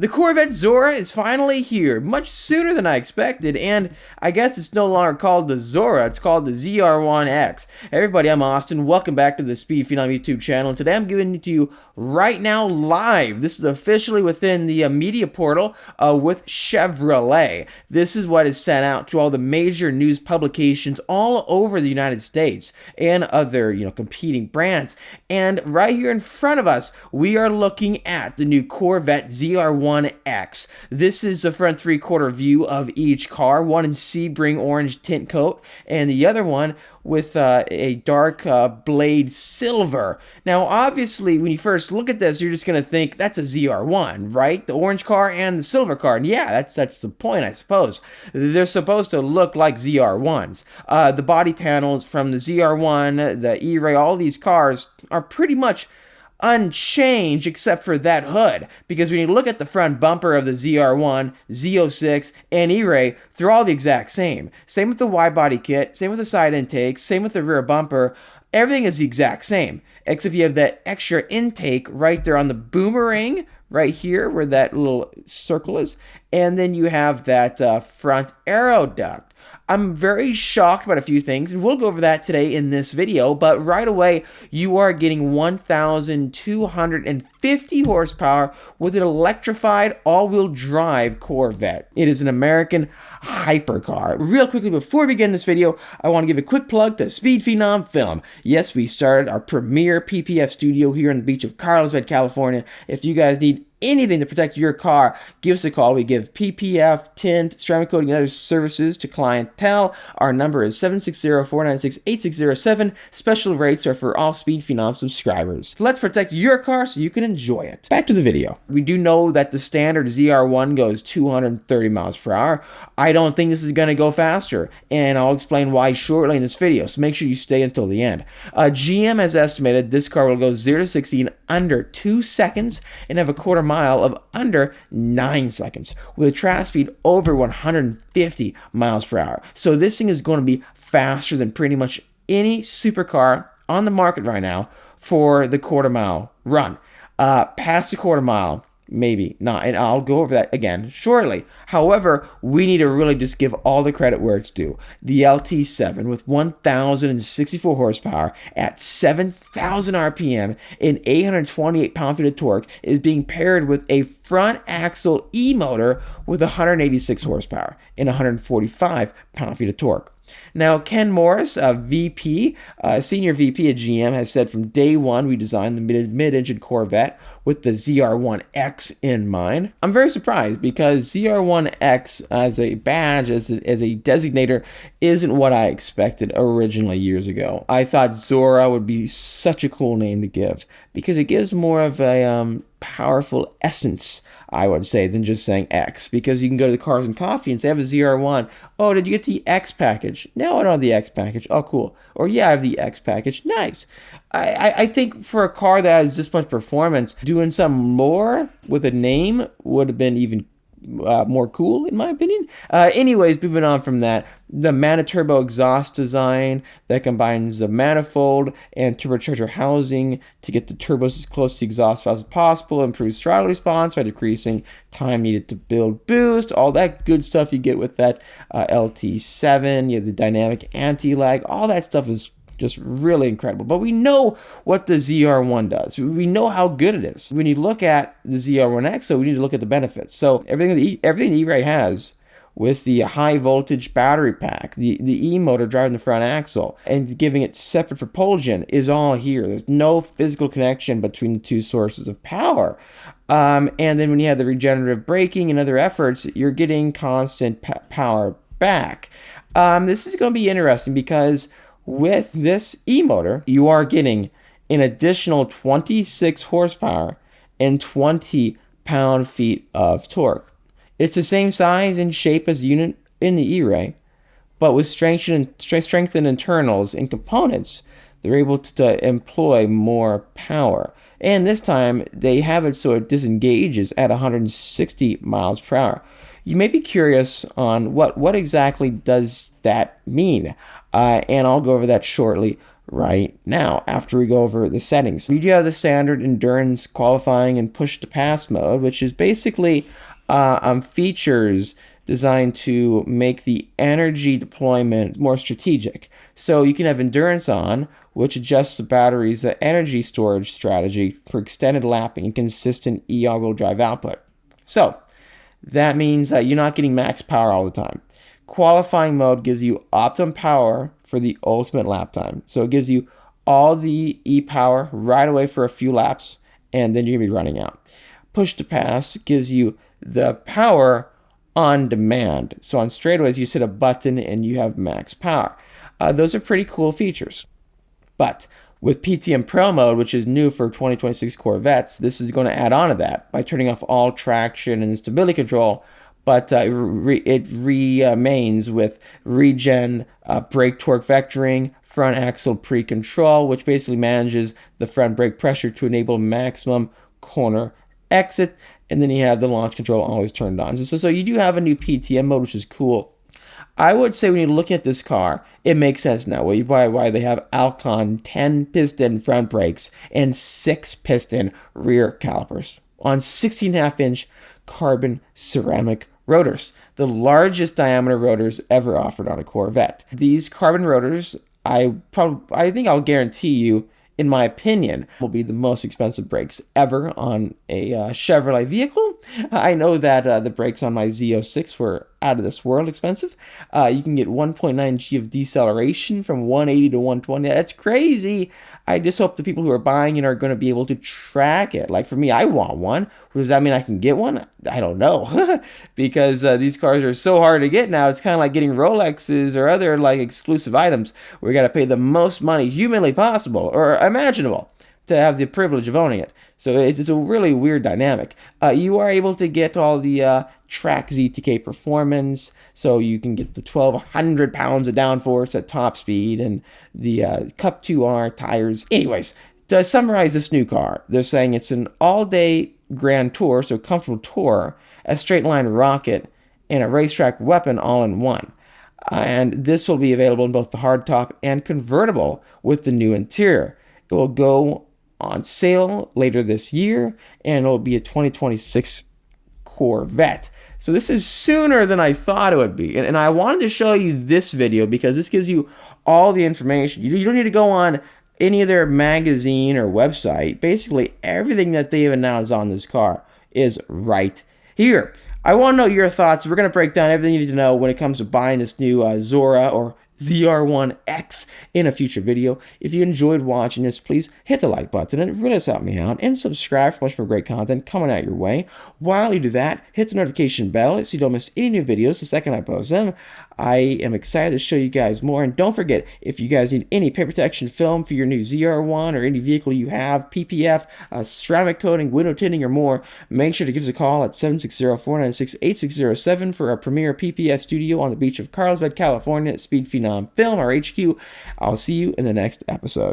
The Corvette Zora is finally here, much sooner than I expected, and I guess it's no longer called the Zora, it's called the ZR1X. Everybody, I'm Austin. Welcome back to the Speed Phenom YouTube channel, and today I'm giving it to you right now live. This is officially within the media portal with Chevrolet. This is what is sent out to all the major news publications all over the United States and other, competing brands. And right here in front of us, we are looking at the new Corvette ZR1X. This is the front three-quarter view of each car, one in Sebring orange tint coat, and the other one with a dark blade silver. Now, obviously, when you first look at this, you're just going to think that's a ZR1, right? The orange car and the silver car. And yeah, that's the point, I suppose. They're supposed to look like ZR1s. The body panels from the ZR1, the E-Ray, all these cars are pretty much unchanged except for that hood, because when you look at the front bumper of the ZR1, Z06, and E-Ray, they're all the exact same. Same with the wide body kit, same with the side intake, same with the rear bumper. Everything is the exact same, except you have that extra intake right there on the boomerang, right here where that little circle is, and then you have that front aero duct. I'm very shocked about a few things, and we'll go over that today in this video, but right away, you are getting 1,250 horsepower with an electrified all-wheel drive Corvette. It is an American hypercar. Real quickly, before we begin this video, I want to give a quick plug to Speed Phenom Film. Yes, we started our premier PPF studio here on the beach of Carlsbad, California. If you guys need anything to protect your car, give us a call. We give PPF, tint, ceramic coating, and other services to clientele. Our number is 760-496-8607. Special rates are for all Speed Phenom subscribers. Let's protect your car so you can enjoy it. Back to the video. We do know that the standard ZR1 goes 230 miles per hour. I don't think this is going to go faster, and I'll explain why shortly in this video, so make sure you stay until the end. GM has estimated this car will go 0 to 60 in under 2 seconds and have a quarter mile of under 9 seconds with a track speed over 150 miles per hour. So this thing is going to be faster than pretty much any supercar on the market right now for the quarter mile run. Past the quarter mile, maybe not, and I'll go over that again shortly. However, we need to really just give all the credit where it's due. The LT7 with 1,064 horsepower at 7,000 RPM and 828 pound-feet of torque is being paired with a front axle E-motor with 186 horsepower and 145 pound-feet of torque. Now, Ken Morris, VP, Senior VP at GM, has said from day one we designed the mid-engine Corvette with the ZR1X in mind. I'm very surprised because ZR1X as a badge, as a designator, isn't what I expected originally years ago. I thought Zora would be such a cool name to give because it gives more of a powerful essence, I would say, than just saying X, because you can go to the Cars and Coffee and say, I have a ZR1. Oh, did you get the X package? No, I don't have the X package. Oh, cool. Or yeah, I have the X package. Nice. I think for a car that has this much performance, doing some more with a name would have been even more cool, in my opinion. Anyways, moving on from that, the Mana-Turbo exhaust design that combines the manifold and turbocharger housing to get the turbos as close to the exhaust valve as possible, improves throttle response by decreasing time needed to build boost, all that good stuff you get with that LT7, you have the dynamic anti-lag, all that stuff is just really incredible. But we know what the ZR1 does. We know how good it is. When you look at the ZR1X, so we need to look at the benefits. So everything the E-Ray has with the high voltage battery pack, the E-motor driving the front axle, and giving it separate propulsion is all here. There's no physical connection between the two sources of power. And then when you have the regenerative braking and other efforts, you're getting constant power back. This is going to be interesting because with this E-motor, you are getting an additional 26 horsepower and 20 pound-feet of torque. It's the same size and shape as the unit in the E-Ray, but with strengthened internals and components, they're able to employ more power. And this time, they have it so it disengages at 160 miles per hour. You may be curious on what exactly does that mean, and I'll go over that shortly. right now after we go over the settings. You do have the standard endurance, qualifying, and push to pass mode, which is basically features designed to make the energy deployment more strategic. So you can have endurance on, which adjusts the battery's energy storage strategy for extended lapping and consistent all-wheel drive output. So that means that you're not getting max power all the time. Qualifying mode gives you optimum power for the ultimate lap time. So it gives you all the e-power right away for a few laps, and then you're going to be running out. Push to pass gives you the power on demand. So on straightaways, you just hit a button and you have max power. Those are pretty cool features. But with PTM Pro mode, which is new for 2026 Corvettes, this is going to add on to that by turning off all traction and stability control, but it remains with regen, brake torque vectoring, front axle pre-control, which basically manages the front brake pressure to enable maximum corner exit, and then you have the launch control always turned on. So you do have a new PTM mode, which is cool. I would say when you look at this car, it makes sense now why they have Alcon 10-piston front brakes and 6-piston rear calipers on 16.5-inch carbon ceramic rotors, the largest diameter rotors ever offered on a Corvette. These carbon rotors, I think I'll guarantee you, in my opinion, will be the most expensive brakes ever on a Chevrolet vehicle. I know that the brakes on my Z06 were out of this world expensive. You can get 1.9 G of deceleration from 180 to 120. That's crazy. I just hope the people who are buying it are going to be able to track it. Like for me, I want one. Does that mean I can get one? I don't know. Because these cars are so hard to get now. It's kind of like getting Rolexes or other like exclusive items where you got to pay the most money humanly possible or imaginable to have the privilege of owning it. So it's a really weird dynamic. You are able to get all the track ZTK performance, so you can get the 1,200 pounds of downforce at top speed and the Cup 2R tires. Anyways, to summarize this new car, they're saying it's an all-day grand tour, so comfortable tour, a straight-line rocket, and a racetrack weapon all in one. And this will be available in both the hardtop and convertible with the new interior. It will go on sale later this year, and it will be a 2026 Corvette. So this is sooner than I thought it would be. And I wanted to show you this video because this gives you all the information. You don't need to go on any of their magazine or website. Basically, everything that they have announced on this car is right here. I want to know your thoughts. We're going to break down everything you need to know when it comes to buying this new Zora or ZR1X in a future video. If you enjoyed watching this, please hit the like button. It really does help me out. And subscribe for much more great content coming out your way. While you do that, hit the notification bell so you don't miss any new videos the second I post them. I am excited to show you guys more. And don't forget, if you guys need any paint protection film for your new ZR1 or any vehicle you have, PPF, ceramic coating, window tinting, or more, make sure to give us a call at 760-496-8607 for our premier PPF studio on the beach of Carlsbad, California at Speed Phenom Film, our HQ. I'll see you in the next episode.